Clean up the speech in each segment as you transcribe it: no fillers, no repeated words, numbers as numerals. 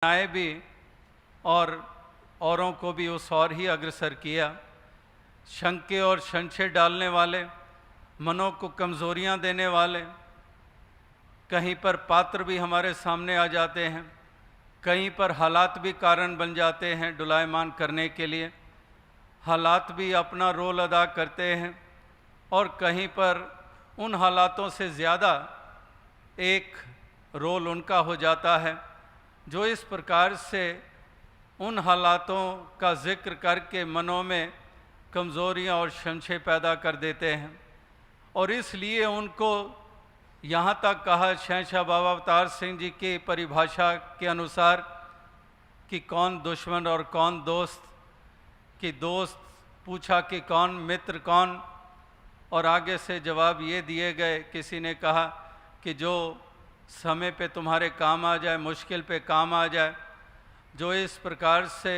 आए भी और औरों को भी उस और ही अग्रसर किया। शंके और संशय डालने वाले, मनों को कमज़ोरियां देने वाले, कहीं पर पात्र भी हमारे सामने आ जाते हैं, कहीं पर हालात भी कारण बन जाते हैं डुलायमान करने के लिए। हालात भी अपना रोल अदा करते हैं और कहीं पर उन हालातों से ज़्यादा एक रोल उनका हो जाता है जो इस प्रकार से उन हालातों का जिक्र करके मनों में कमज़ोरियाँ और संशय पैदा कर देते हैं। और इसलिए उनको यहाँ तक कहा शहंशाह बाबा अवतार सिंह जी की परिभाषा के अनुसार कि कौन दुश्मन और कौन दोस्त, कि दोस्त पूछा कि कौन, मित्र कौन, और आगे से जवाब ये दिए गए। किसी ने कहा कि जो समय पे तुम्हारे काम आ जाए, मुश्किल पे काम आ जाए, जो इस प्रकार से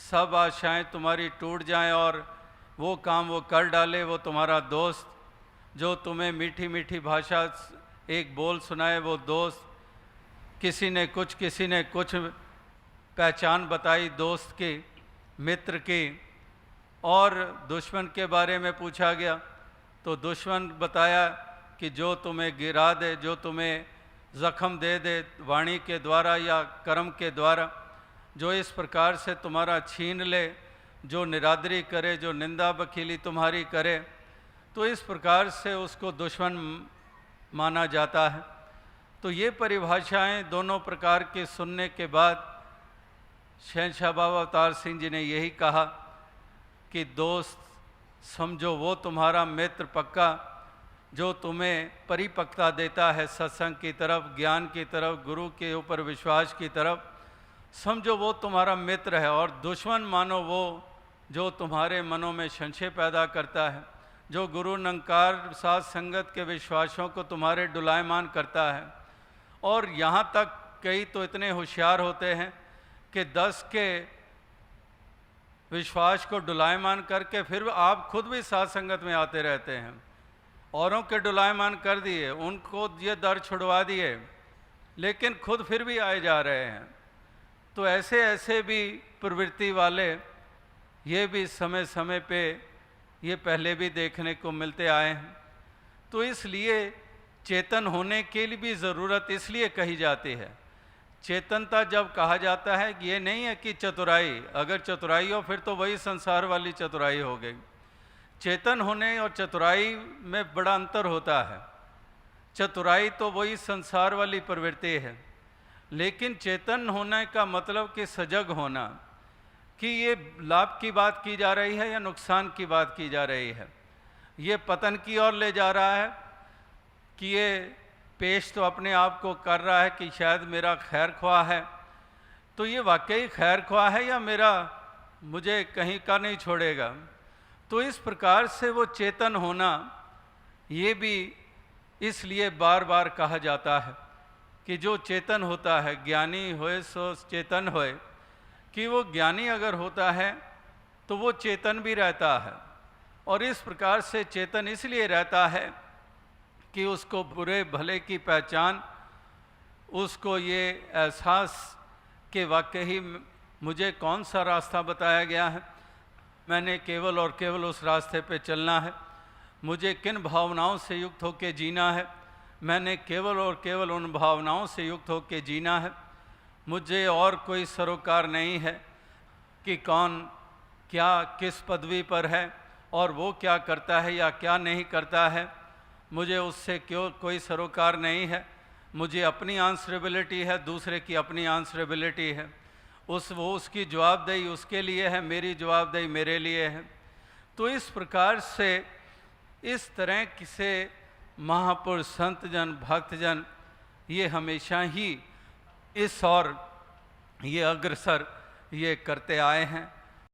सब आशाएं तुम्हारी टूट जाएं और वो काम वो कर डाले, वो तुम्हारा दोस्त। जो तुम्हें मीठी मीठी भाषा एक बोल सुनाए, वो दोस्त। किसी ने कुछ पहचान बताई दोस्त की, मित्र की। और दुश्मन के बारे में पूछा गया तो दुश्मन बताया कि जो तुम्हें गिरा दे, जो तुम्हें ज़ख्म दे दे वाणी के द्वारा या कर्म के द्वारा, जो इस प्रकार से तुम्हारा छीन ले, जो निरादरी करे, जो निंदा बखीली तुम्हारी करे, तो इस प्रकार से उसको दुश्मन माना जाता है। तो ये परिभाषाएं दोनों प्रकार के सुनने के बाद शहंशाह बाबा अवतार सिंह जी ने यही कहा कि दोस्त समझो वो तुम्हारा मित्र पक्का, जो तुम्हें परिपक्वता देता है सत्संग की तरफ, ज्ञान की तरफ, गुरु के ऊपर विश्वास की तरफ, समझो वो तुम्हारा मित्र है। और दुश्मन मानो वो जो तुम्हारे मनों में संशय पैदा करता है, जो गुरु निरंकार साथ संगत के विश्वासों को तुम्हारे डुलायमान करता है। और यहाँ तक कई तो इतने होशियार होते हैं कि 10 के विश्वास को डुलायमान करके फिर आप खुद भी साथ संगत में आते रहते हैं। औरों के डुलायमान कर दिए, उनको ये दर छुड़वा दिए, लेकिन खुद फिर भी आए जा रहे हैं। तो ऐसे ऐसे भी प्रवृत्ति वाले ये भी समय समय पे ये पहले भी देखने को मिलते आए हैं। तो इसलिए चेतन होने के लिए भी ज़रूरत इसलिए कही जाती है। चेतनता जब कहा जाता है कि ये नहीं है कि चतुराई, अगर चतुराई हो फिर तो वही संसार वाली चतुराई हो गई। चेतन होने और चतुराई में बड़ा अंतर होता है। चतुराई तो वही संसार वाली प्रवृत्ति है, लेकिन चेतन होने का मतलब कि सजग होना, कि ये लाभ की बात की जा रही है या नुकसान की बात की जा रही है, ये पतन की ओर ले जा रहा है कि ये पेश तो अपने आप को कर रहा है कि शायद मेरा खैर ख्वाह है, तो ये वाकई खैर ख्वाह है या मेरा मुझे कहीं का नहीं छोड़ेगा। तो इस प्रकार से वो चेतन होना, ये भी इसलिए बार बार कहा जाता है कि जो चेतन होता है, ज्ञानी होए सो चेतन होए, कि वो ज्ञानी अगर होता है तो वो चेतन भी रहता है। और इस प्रकार से चेतन इसलिए रहता है कि उसको बुरे भले की पहचान, उसको ये एहसास कि वाकई मुझे कौन सा रास्ता बताया गया है, मैंने केवल और केवल उस रास्ते पे चलना है, मुझे किन भावनाओं से युक्त होकर जीना है, मैंने केवल और केवल उन भावनाओं से युक्त होकर जीना है। मुझे और कोई सरोकार नहीं है कि कौन क्या किस पदवी पर है और वो क्या करता है या क्या नहीं करता है, मुझे उससे क्यों कोई सरोकार नहीं है। मुझे अपनी आंसरेबिलिटी है, दूसरे की अपनी आंसरेबिलिटी है। वो उसकी जवाबदेही उसके लिए है, मेरी जवाबदेही मेरे लिए है। तो इस प्रकार से इस तरह से महापुरुष, संतजन, भक्तजन ये हमेशा ही इस और ये अग्रसर ये करते आए हैं।